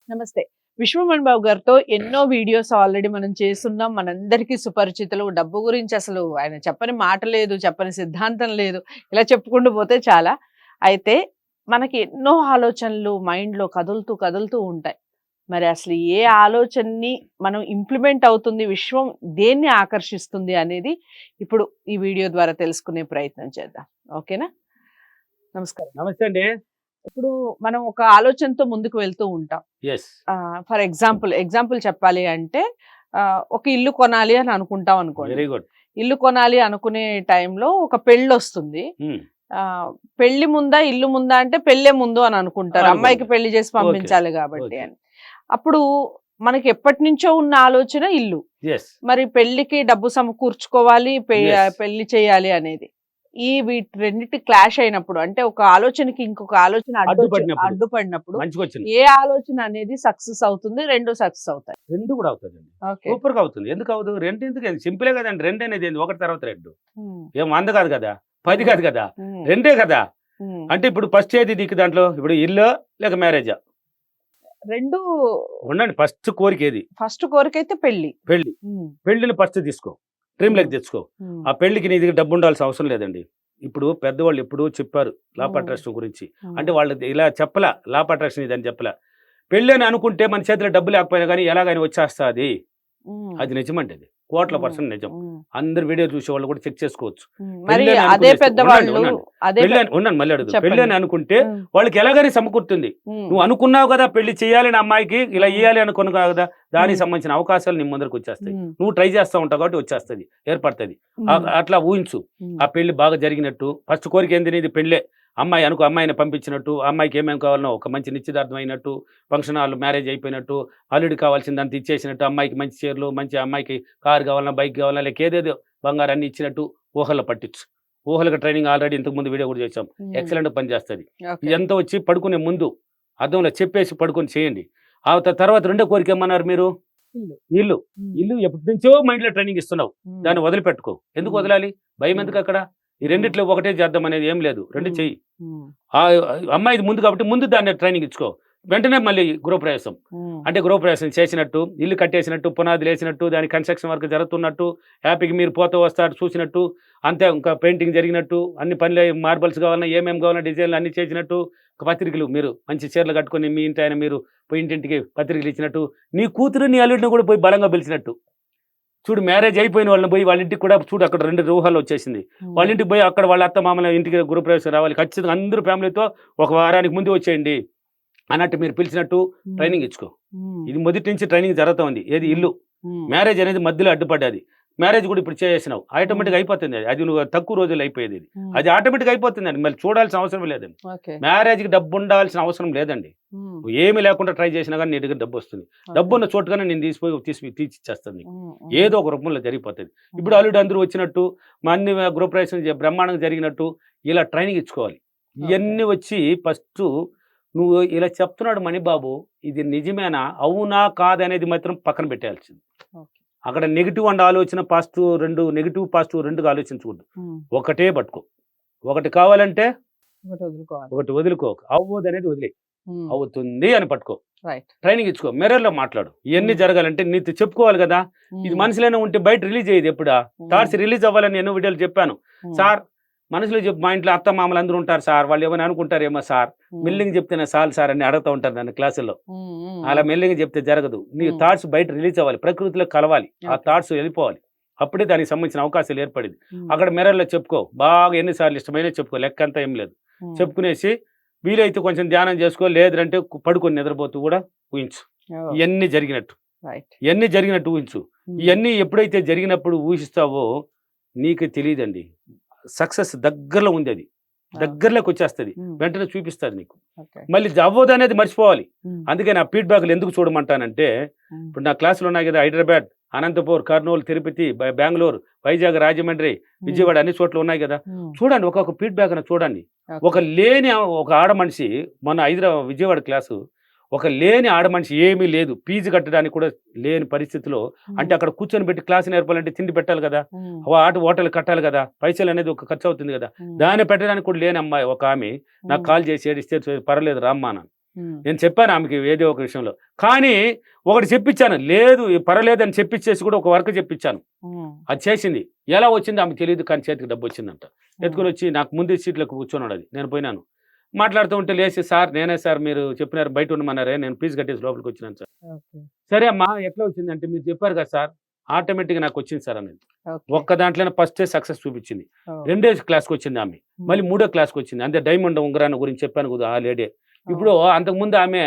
నమస్తే. విశ్వమణి బాబు గారితో ఎన్నో వీడియోస్ ఆల్రెడీ మనం చేసున్నాం. మనందరికీ సుపరిచితులు. డబ్బు గురించి అసలు ఆయన చెప్పని మాట లేదు, చెప్పని సిద్ధాంతం లేదు. ఇలా చెప్పుకుంటూ పోతే చాలా. అయితే మనకి ఎన్నో ఆలోచనలు మైండ్‌లో కదులుతూ, కదులుతూ ఉంటాయి. మరి అసలు ఏ ఆలోచనని మనం ఇంప్లిమెంట్ అవుతుంది, విశ్వం దేన్ని ఆకర్షిస్తుంది అనేది ఇప్పుడు ఈ వీడియో ద్వారా తెలుసుకునే ప్రయత్నం చేద్దాం. ఓకేనా? నమస్కారం. నమస్తే అండి. ఇప్పుడు మనం ఒక ఆలోచనతో ముందుకు వెళ్తూ ఉంటాం. యెస్. ఫర్ ఎగ్జాంపుల్ చెప్పాలి అంటే ఒక ఇల్లు కొనాలి అని అనుకుంటాం అనుకోండి. Very good. ఇల్లు కొనాలి అనుకునే టైంలో ఒక పెళ్ళొస్తుంది. హ్మ్. పెళ్లి ముందా, ఇల్లు ముందా అంటే పెళ్ళే ముందు అని అనుకుంటారు. అనుకుంటా. అమ్మాయికి పెళ్లి చేసి పంపించాలి కాబట్టి ఓకే. అని. అప్పుడు మనకి ఎప్పటినుంచో ఉన్న ఆలోచన ఇల్లు. యెస్. మరి పెళ్లికి డబ్బు సమకూర్చుకోవాలి, Yes. పెళ్లి చేయాలి అనేది. వీటి రెండిటి క్లాష్ అయినప్పుడు అంటే ఒక ఆలోచనకి ఇంకొక ఆలోచన అడ్డుపడినప్పుడు మంచిగొచ్చింది. ఏ ఆలోచన అనేది సక్సెస్ అవుతుంది, 2 సక్సెస్ అవుతాయి. 2 కూడా అవుతదండి. ఓకే. సూపర్‌గా అవుతుంది. ఎందుకు అవ్వదు? 2 ఎందుకు? సింపులే కదండి. 2 అనేది ఏంది? ఒకటి తర్వాత 2. ఏం 100 కాదు కదా! 10 కాదు కదా! 2 కదా! అంటే ఇప్పుడు ఫస్ట్ ఏది నీకు దాంట్లో? ఇప్పుడు ఇల్లా లేక మ్యారేజా? 2 ఉండండి. ఫస్ట్ కోరిక ఏది? ఫస్ట్ కోరికైతే పెళ్లి. పెళ్లి. పెళ్లిని ఫస్ట్ తీసుకో. డ్రీమ్‌లోకి తెచ్చుకో. ఆ పెళ్లికి నీ దగ్గర డబ్బు ఉండాల్సిన అవసరం లేదండి. ఇప్పుడు పెద్దవాళ్ళు ఎప్పుడో చెప్పారు లా ఆఫ్ అట్రాక్షన్ గురించి. అంటే వాళ్ళు ఇలా చెప్పలా. లా ఆఫ్ అట్రాక్షన్ ఇదని చెప్పలా. పెళ్లి అని అనుకుంటే మన చేతిలో డబ్బు లేకపోయినా గానీ ఎలాగైనా వచ్చేస్తాది. అది నిజమండి అది. కోట్ల % నిజం. అందరు వీడియో చూసేవాళ్ళు కూడా చెక్ చేసుకోవచ్చు. మరి పెళ్లి అని అదే అనుకునేసి- పెద్దవాళ్ళు ఉండండి. అదే పెళ్లి అని ఉండండి మళ్ళీ అడుగుతా. చెప్పండి. పెళ్లి అని అనుకుంటే వాళ్ళకి ఎలాగైనా సమకూరుతుంది. నువ్వు అనుకున్నావు కదా పెళ్లి చేయాలని అమ్మాయికి ఇలా ఇయ్యాలి అనుకున్నావు కదా దానికి సంబంధించిన అవకాశాలు నీ ముందరకు వచ్చేస్తాయి. నువ్వు ట్రై చేస్తా ఉంటావు కాబట్టి వచ్చేస్తుంది, ఏర్పడుతుంది. అట్లా ఊహించు. ఆ పెళ్లి బాగా జరిగినట్టు ఫస్ట్ కోరిక ఏంది నీది? పెళ్ళే. అమ్మాయిని పంపించినట్టు, అమ్మాయికి ఏమేమి కావాలనో ఒక మంచి నిశ్చితార్థం అయినట్టు, ఫంక్షన్ హాల్ మ్యారేజ్ అయిపోయినట్టు, అల్లుడికి కావాల్సిందంతా ఇచ్చేసినట్టు, అమ్మాయికి మంచి చీరలు, మంచి అమ్మాయికి కారు కావాలన్నా, బైక్ కావాలన్నా, లేక ఏదేదో బంగారు అన్ని ఇచ్చినట్టు ఊహల్లో పట్టించు. ఊహలకు ట్రైనింగ్ ఆల్రెడీ ఇంతకుముందు వీడియో కూడా చేసాం. ఎక్సలెంట్ పనిచేస్తుంది. ఇదంతా వచ్చి పడుకునే ముందు అద్దంలో చెప్పేసి పడుకొని చేయండి. ఆ తర్వాత రెండో కోరిక ఏమన్నారు మీరు? ఇల్లు. ఇల్లు ఎప్పటి నుంచో మైండ్లో ట్రైనింగ్ ఇస్తున్నావు. దాన్ని వదిలిపెట్టుకో. ఎందుకు వదలాలి? భయం ఎందుకు అక్కడ? ఈ రెండిట్లో ఒకటే చేద్దాం అనేది ఏం లేదు. 2 చెయ్యి. ఆ అమ్మాయిది ముందు కాబట్టి ముందు దాన్ని ట్రైనింగ్ ఇచ్చుకో. వెంటనే మళ్ళీ గృహప్రవేశం. అంటే గృహప్రవేశం చేసినట్టు, ఇల్లు కట్టేసినట్టు, పునాదులు వేసినట్టు, దాని కన్స్ట్రక్షన్ వర్క్ జరుగుతున్నట్టు, హ్యాపీగా మీరు పోతూ వస్తారు చూసినట్టు, అంతే ఇంకా పెయింటింగ్ జరిగినట్టు, అన్ని పనులు మార్బల్స్ కావాలన్నా, ఏమేమి కావాలన్నా డిజైన్లు అన్ని చేసినట్టు, పత్రికలు మీరు మంచి చీరలు కట్టుకొని మీ ఇంటి ఆయన మీరు పోయి ఇంటింటికి పత్రికలు ఇచ్చినట్టు, నీ కూతురు నీ అల్లుడిని కూడా పోయి బలంగా పిలిచినట్టు. చూడు మ్యారేజ్ అయిపోయిన వాళ్ళని పోయి వాళ్ళ ఇంటికి కూడా చూడు అక్కడ 2 రూహాలు వచ్చేసింది. వాళ్ళ ఇంటికి పోయి అక్కడ వాళ్ళ అత్త మామల ఇంటికి గృహప్రవేశం రావాలి. ఖచ్చితంగా అందరూ ఫ్యామిలీతో ఒక వారానికి ముందు వచ్చేయండి అన్నట్టు మీరు పిలిచినట్టు ట్రైనింగ్ ఇచ్చుకో. ఇది మొదటి నుంచి ట్రైనింగ్ జరుగుతూ ఉంది. ఏది? ఇల్లు. మ్యారేజ్ అనేది మధ్యలో అడ్డుపడ్డది. మ్యారేజ్ కూడా ఇప్పుడు చేసినావు, ఆటోమేటిక్ అయిపోతుంది. అది నువ్వు తక్కువ రోజులు అయిపోయేది. అది ఆటోమేటిక్ అయిపోతుందండి. మళ్ళీ చూడాల్సిన అవసరం లేదండి. మ్యారేజ్కి డబ్బు ఉండాల్సిన అవసరం లేదండి. నువ్వు ఏమి లేకుండా ట్రై చేసినా కానీ నీ దగ్గర డబ్బు వస్తుంది. డబ్బు ఉన్న చోటుగానే నేను తీసిచ్చేస్తాను నీకు. ఏదో ఒక రూపంలో జరిగిపోతుంది. ఇప్పుడు అల్లుడు అందరూ వచ్చినట్టు, మా అన్ని గృహప్రవేశం బ్రహ్మాండంగా జరిగినట్టు ఇలా ట్రైనింగ్ ఇచ్చుకోవాలి. ఇవన్నీ వచ్చి ఫస్ట్ నువ్వు ఇలా చెప్తున్నాడు మణిబాబు, ఇది నిజమేనా, అవునా కాదనేది మాత్రం పక్కన పెట్టాల్సింది. అక్కడ నెగిటివ్ అండ్ ఆలోచన పాజిటివ్ 2, నెగిటివ్ పాజిటివ్ 2గా ఆలోచించకూడదు. ఒకటే పట్టుకో. ఒకటి కావాలంటే ఒకటి వదులుకో. అవ్వదు అనేది వదిలే. అవుతుంది అని పట్టుకో. ట్రైనింగ్ ఇచ్చుకో. మిర్రర్లో మాట్లాడు. ఇవన్నీ జరగాలంటే నీతో చెప్పుకోవాలి కదా. ఇది మనసులోనే ఉంటే బయట రిలీజ్ అయ్యేది ఎప్పుడా? థాట్స్ రిలీజ్ అవ్వాలని ఎన్నో వీడియోలు చెప్పాను. సార్ మనసులో చెప్పు, మా ఇంట్లో అత్త మామలు అందరూ ఉంటారు సార్, వాళ్ళు ఏమైనా అనుకుంటారేమో సార్, మెల్లిగా చెప్తేనే చాలు సార్ అని అడుగుతూ ఉంటారు నన్ను క్లాసుల్లో. అలా మెల్లిగా చెప్తే జరగదు. నీ థాట్స్ బయట రిలీజ్ అవ్వాలి, ప్రకృతిలో కలవాలి, ఆ థాట్స్ వెళ్ళిపోవాలి. అప్పుడే దానికి సంబంధించిన అవకాశాలు ఏర్పడింది. అక్కడ మిర్రర్లో చెప్పుకో. బాగా ఎన్నిసార్లు ఇష్టమైనా చెప్పుకో. లెక్క అంతా ఏం లేదు. చెప్పుకునేసి వీలైతే కొంచెం ధ్యానం చేసుకో, లేదంటే పడుకొని నిద్రపోతూ కూడా ఊహించు. ఇవన్నీ జరిగినట్టు ఊహించు. ఇవన్నీ ఎప్పుడైతే జరిగినప్పుడు ఊహిస్తావో నీకు తెలియదండి, సక్సెస్ దగ్గరలో ఉంది. అది దగ్గరలోకి వచ్చేస్తుంది, వెంటనే చూపిస్తుంది నీకు. మళ్ళీ అవ్వదు అనేది మర్చిపోవాలి. అందుకే నా ఫీడ్బ్యాక్లు ఎందుకు చూడమంటానంటే, ఇప్పుడు నా క్లాసులు ఉన్నాయి కదా, హైదరాబాద్, అనంతపూర్, కర్నూలు, తిరుపతి, బెంగళూరు, వైజాగ్, రాజమండ్రి, విజయవాడ అన్ని చోట్ల ఉన్నాయి కదా. చూడండి, ఒక్కొక్క ఫీడ్బ్యాక్ చూడండి. ఒక ఆడ మనిషి మొన్న విజయవాడ క్లాసు, ఒక లేని ఆడ మనిషి, ఏమీ లేదు, ఫీజు కట్టడానికి కూడా లేని పరిస్థితిలో, అంటే అక్కడ కూర్చొని పెట్టి క్లాస్ నేర్పాలంటే తిండి పెట్టాలి కదా, హోటల్ కట్టాలి కదా, పైసలు అనేది ఒక ఖర్చు అవుతుంది కదా, దాన్ని పెట్టడానికి కూడా లేని అమ్మాయి ఒక ఆమె నాకు కాల్ చేసి ఏడిస్తే, పర్లేదు రామ్మా అన్నాను. నేను చెప్పాను ఆమెకి ఏదో ఒక విషయంలో. కానీ ఒకటి చెప్పించాను, లేదు పర్వాలేదని చెప్పించేసి కూడా ఒక వర్క్ చెప్పించాను. అది చేసింది. ఎలా వచ్చింది ఆమెకు తెలియదు, కానీ చేతికి డబ్బు వచ్చిందంట. ఎత్తుకొని వచ్చి నాకు ముందు సీట్లకు కూర్చొన్నాడు. అది నేను పోయినాను. మాట్లాడుతూ ఉంటే లేచి, సార్ నేనే సార్, మీరు చెప్పినారు బయట ఉండమన్నారే, నేను ఫీజు కట్టేసి లోపలికి వచ్చినాను సార్. సరే అమ్మా ఎట్లా వచ్చిందంటే, మీరు చెప్పారు కదా సార్, ఆటోమేటిక్గా నాకు వచ్చింది సార్ అనేది. ఒక్క దాంట్లోనే ఫస్టే సక్సెస్ చూపించింది. 2వ క్లాస్కి వచ్చింది ఆమె, మళ్ళీ 3వ క్లాస్కి వచ్చింది. అంతే డైమండ్ ఉంగరాన్ని గురించి చెప్పాను కదా ఆ లేడీ. ఇప్పుడు అంతకుముందు ఆమె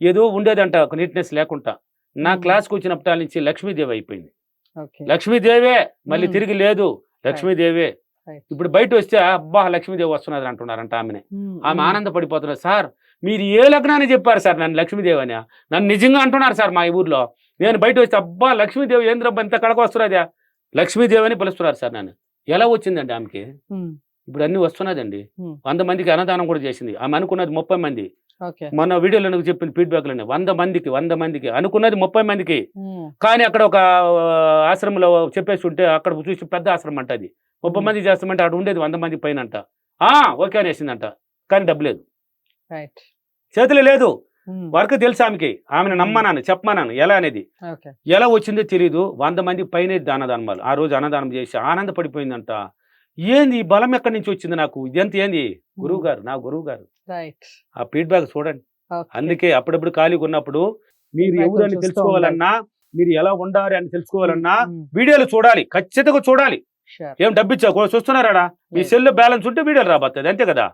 ఏదో ఉండేదంట ఒక నీట్నెస్ లేకుండా. నా క్లాస్కి వచ్చినప్పటి నుంచి లక్ష్మీదేవి అయిపోయింది. లక్ష్మీదేవే మళ్ళీ తిరిగి లేదు, లక్ష్మీదేవే. ఇప్పుడు బయట వస్తే అబ్బా లక్ష్మీదేవి వస్తున్నది అంటున్నారంట ఆమెనే. ఆమె ఆనందపడిపోతున్నారు. సార్ మీరు ఏ లగ్నాన్ని చెప్పారు సార్ నన్ను లక్ష్మీదేవి అని? నన్ను నిజంగా అంటున్నారు సార్ మా ఊర్లో. నేను బయట వస్తే అబ్బా లక్ష్మీదేవి ఏంద్రబ్బా ఇంత కడక వస్తున్నదా, లక్ష్మీదేవి అని పిలుస్తున్నారు సార్ నన్ను. ఎలా వచ్చిందండి ఆమెకి? ఇప్పుడు అన్ని వస్తున్నదండి. 100 మందికి అన్నదానం కూడా చేసింది. ఆమె అనుకున్నది 30 మంది. మొన్న వీడియోలో నాకు చెప్పింది ఫీడ్బ్యాక్లోనే 100 మందికి అనుకున్నది 30 మందికి. కానీ అక్కడ ఒక ఆశ్రమంలో చెప్పేసి ఉంటే అక్కడ చూసి పెద్ద ఆశ్రమం అంట, అది 30 మంది చేస్తామంటే అక్కడ ఉండేది 100 మంది పైన అంట. ఓకే అనేసిందంట. కానీ డబ్బు లేదు, చేతులు లేదు. వర్క్ తెలుసు ఆమెకి. ఆమెను నమ్మనాను, చెప్పమన్నాను ఎలా అనేది. ఎలా వచ్చిందో తెలియదు. 100 మంది పైన అన్నదానాలు ఆ రోజు అన్నదానం చేసి ఆనందపడిపోయిందంట. ఏంది ఈ బలం ఎక్కడి నుంచి వచ్చింది నాకు, ఇదంతా ఏంది? గురువు గారు, నా గురువు గారు. ఆ ఫీడ్బ్యాక్ చూడండి. అందుకే అప్పుడప్పుడు ఖాళీగా ఉన్నప్పుడు మీరు ఎవరని తెలుసుకోవాలన్నా, మీరు ఎలా ఉండాలి అని తెలుసుకోవాలన్నా వీడియోలు చూడాలి, ఖచ్చితంగా చూడాలి. ఏం డబ్బిచ్చా చూస్తున్నారా? మీ సెల్ బ్యాలెన్స్ ఉంటే వీడియోలు రాబోతుంది, అంతే కదా.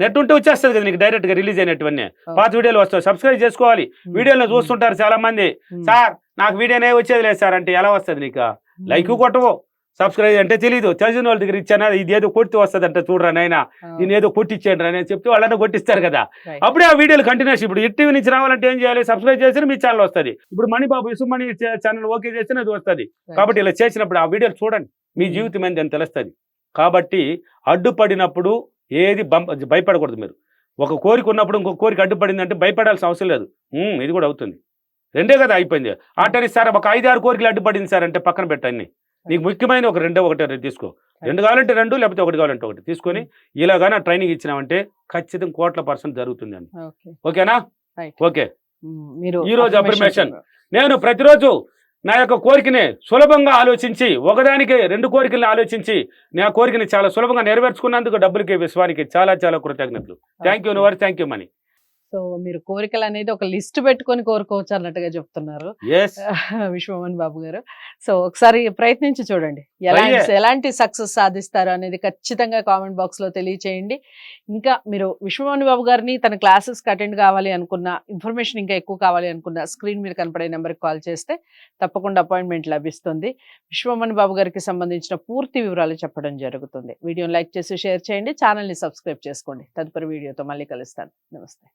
నెట్ ఉంటే వచ్చేస్తుంది కదా నీకు డైరెక్ట్ గా రిలీజ్ అయినట్టువన్నీ. పాత వీడియోలు వస్తాయి, సబ్స్క్రైబ్ చేసుకోవాలి. వీడియోలో చూస్తుంటారు చాలా మంది. సార్ నాకు వీడియోనే వచ్చేది లేదు సార్ అంటే ఎలా వస్తుంది నీకు? లైక్ కొట్టవు, సబ్స్క్రైబ్ అంటే తెలీదు. తెలిసిన వాళ్ళ దగ్గర ఇచ్చానా, ఇది ఏదో కొట్టి వస్తుంది అంటే చూడరా నాయనా, నేను ఏదో కొట్టిచ్చాను రా నేను చెప్తే వాళ్ళన్నా కొట్టిస్తారు కదా. అప్పుడే ఆ వీడియోలు కంటిన్యూస్. ఇప్పుడు టీవీ నుంచి రావాలంటే ఏం చేయాలి? సబ్స్క్రైబ్ చేస్తే మీ ఛానల్ వస్తుంది. ఇప్పుడు మణిబాబు ఇసుమణి ఛానల్ ఓకే చేస్తే అది వస్తుంది. కాబట్టి ఇలా చేసినప్పుడు ఆ వీడియోలు చూడండి, మీ జీవితం ఏంది అని తెలుస్తుంది. కాబట్టి అడ్డుపడినప్పుడు ఏది భయపడకూడదు. మీరు ఒక కోరిక ఉన్నప్పుడు ఇంకొక కోరిక అడ్డుపడిందంటే భయపడాల్సిన అవసరం లేదు. ఇది కూడా అవుతుంది. 2 కదా అయిపోయింది. ఆటని సార్ ఒక 5-6 కోరికలు అడ్డుపడింది సార్ అంటే పక్కన పెట్టండి. నీకు ముఖ్యమైన ఒక 2 తీసుకో. 2 కావాలంటే 2, లేకపోతే 1 కావాలంటే 1 తీసుకొని ఇలాగానే ట్రైనింగ్ ఇచ్చినామంటే ఖచ్చితంగా 1,00,000% జరుగుతుంది అండి. ఓకేనా? ఓకే. ఈ రోజు అఫర్మేషన్. నేను ప్రతిరోజు నా యొక్క కోరికని సులభంగా ఆలోచించి, ఒకదానికి 2 కోరికలను ఆలోచించి నా కోరికని చాలా సులభంగా నెరవేర్చుకున్నందుకు డబ్బులకి విశ్వానికి చాలా చాలా కృతజ్ఞతలు. Thank you your, thank you money. So మీరు కోరికలు అనేది ఒక లిస్ట్ పెట్టుకొని కోరుకోవచ్చు అన్నట్టుగా చెప్తున్నారు విశ్వమోహన్ బాబు గారు. సో ఒకసారి ప్రయత్నించి చూడండి, ఎలాంటి సక్సెస్ సాధిస్తారు అనేది ఖచ్చితంగా కామెంట్ బాక్స్ లో తెలియచేయండి. ఇంకా మీరు విశ్వమోహన్ బాబు గారిని తన క్లాసెస్ కి అటెండ్ కావాలి అనుకున్న, ఇన్ఫర్మేషన్ ఇంకా ఎక్కువ కావాలి అనుకున్న స్క్రీన్ మీద కనపడే నెంబర్కి కాల్ చేస్తే తప్పకుండా అపాయింట్మెంట్ లభిస్తుంది. విశ్వమోహన్ బాబు గారికి సంబంధించిన పూర్తి వివరాలు చెప్పడం జరుగుతుంది. వీడియోని లైక్ చేసి షేర్ చేయండి, ఛానల్ని సబ్స్క్రైబ్ చేసుకోండి. తదుపరి వీడియోతో మళ్ళీ కలుస్తాను. నమస్తే.